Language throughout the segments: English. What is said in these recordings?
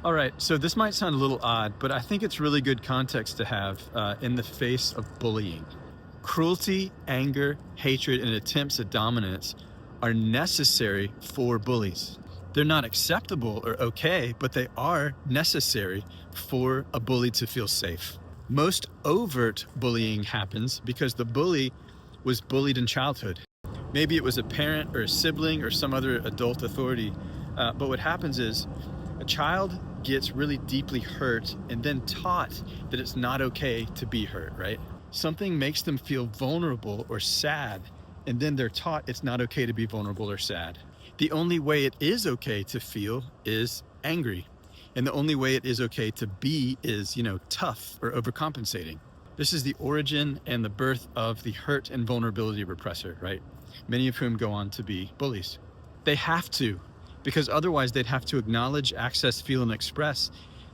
All right, so this might sound a little odd, but I think it's really good context to have in the face of bullying. Cruelty, anger, hatred, and attempts at dominance are necessary for bullies. They're not acceptable or okay, but they are necessary for a bully to feel safe. Most overt bullying happens because the bully was bullied in childhood. Maybe it was a parent or a sibling or some other adult authority. But what happens is a child gets really deeply hurt and then taught that it's not okay to be hurt, right? Something makes them feel vulnerable or sad, and then they're taught it's not okay to be vulnerable or sad. The only way it is okay to feel is angry. And the only way it is okay to be is, tough or overcompensating. This is the origin and the birth of the hurt and vulnerability repressor, right? Many of whom go on to be bullies. They have to, because otherwise they'd have to acknowledge, access, feel, and express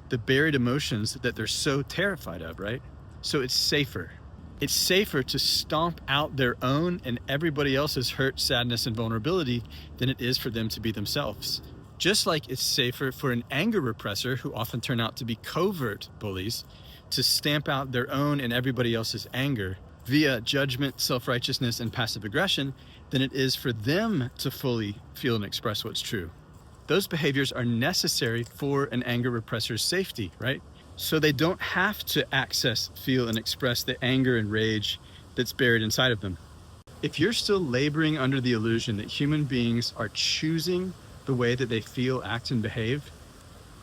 the buried emotions that they're so terrified of, right? So it's safer. It's safer to stomp out their own and everybody else's hurt, sadness, and vulnerability than it is for them to be themselves. Just like it's safer for an anger repressor, who often turn out to be covert bullies, to stamp out their own and everybody else's anger via judgment, self-righteousness, and passive aggression than it is for them to fully feel and express what's true. Those behaviors are necessary for an anger repressor's safety, right? So they don't have to access, feel, and express the anger and rage that's buried inside of them. If you're still laboring under the illusion that human beings are choosing the way that they feel, act, and behave,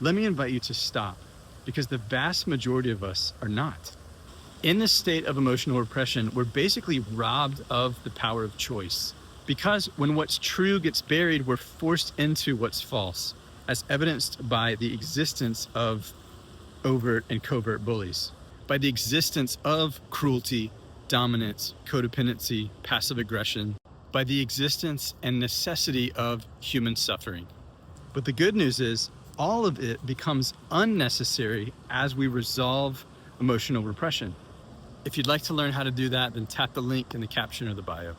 let me invite you to stop, because the vast majority of us are not. In this state of emotional repression, we're basically robbed of the power of choice. Because when what's true gets buried, we're forced into what's false, as evidenced by the existence of overt and covert bullies, by the existence of cruelty, dominance, codependency, passive aggression, by the existence and necessity of human suffering. But the good news is, all of it becomes unnecessary as we resolve emotional repression. If you'd like to learn how to do that, then tap the link in the caption or the bio.